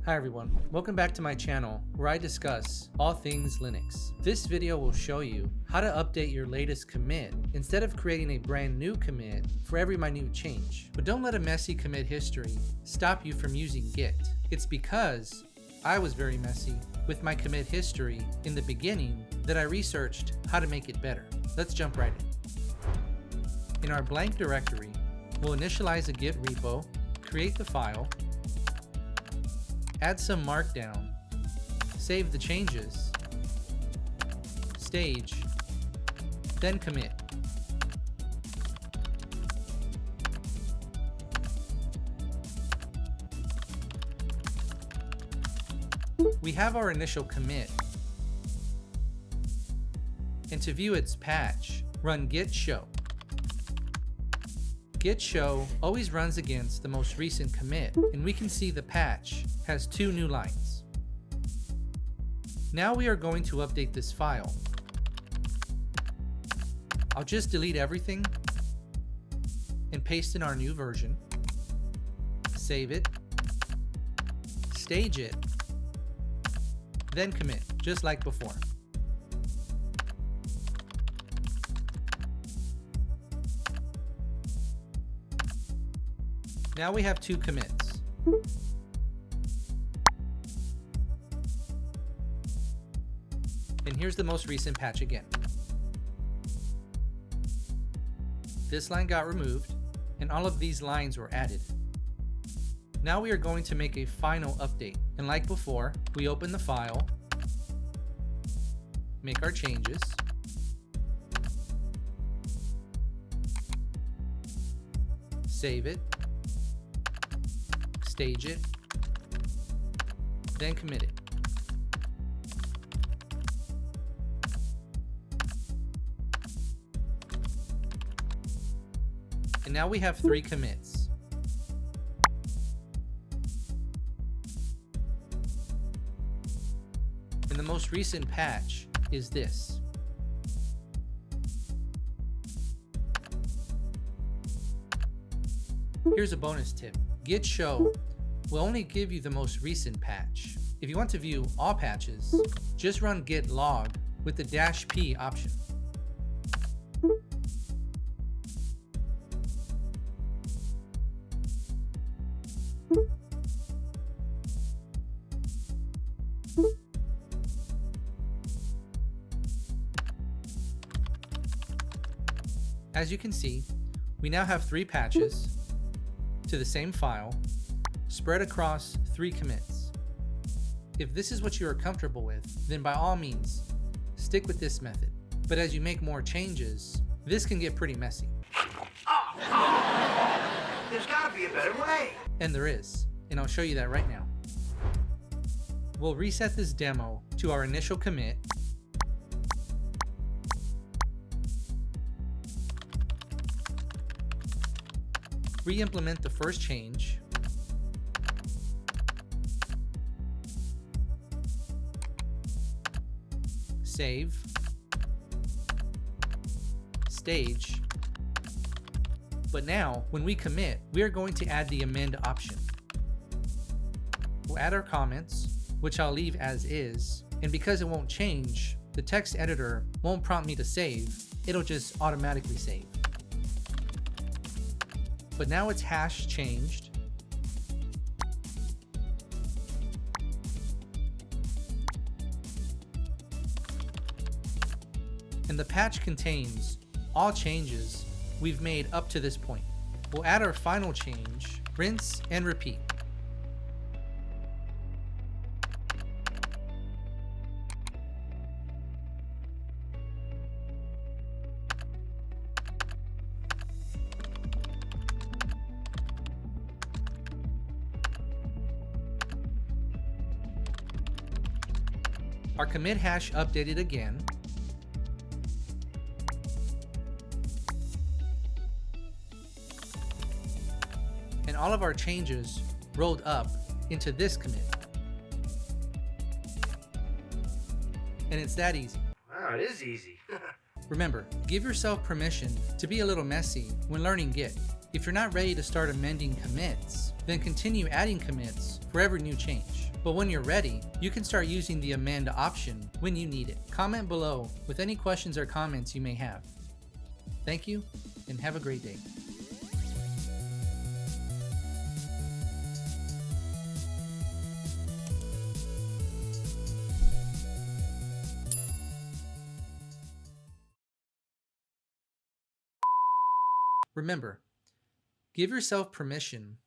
Hi everyone, welcome back to my channel where I discuss all things Linux. This video will show you how to update your latest commit instead of creating a brand new commit for every minute change. But don't let a messy commit history stop you from using Git. It's because I was very messy with my commit history in the beginning that I researched how to make it better. Let's jump right in. In our blank directory, we'll initialize a Git repo, create the file, add some markdown, save the changes, stage, then commit. We have our initial commit, and to view its patch, run git show. Git show always runs against the most recent commit, and we can see the patch has 2 new lines. Now we are going to update this file. I'll just delete everything and paste in our new version, save it, stage it, then commit, just like before. Now we have 2 commits. And here's the most recent patch again. This line got removed, and all of these lines were added. Now we are going to make a final update. And like before, we open the file, make our changes, save it, stage it, then commit it. And now we have 3 commits. And the most recent patch is this. Here's a bonus tip. Git show will only give you the most recent patch. If you want to view all patches, just run git log with the -p option. As you can see, we now have 3 patches to the same file spread across 3 commits. If this is what you are comfortable with, then by all means, stick with this method. But as you make more changes, this can get pretty messy. There's gotta be a better way. And there is, and I'll show you that right now. We'll reset this demo to our initial commit, re-implement the first change, save, stage, but now when we commit, we are going to add the amend option. We'll add our comments, which I'll leave as is, and because it won't change, the text editor won't prompt me to save, it'll just automatically save. But now it's hash changed, and the patch contains all changes we've made up to this point. We'll add our final change, rinse and repeat. Our commit hash updated again, and all of our changes rolled up into this commit. And it's that easy. Wow, it is easy. Remember, give yourself permission to be a little messy when learning Git. If you're not ready to start amending commits, then continue adding commits for every new change. But when you're ready, you can start using the amend option when you need it. Comment below with any questions or comments you may have. Thank you, and have a great day. Remember, give yourself permission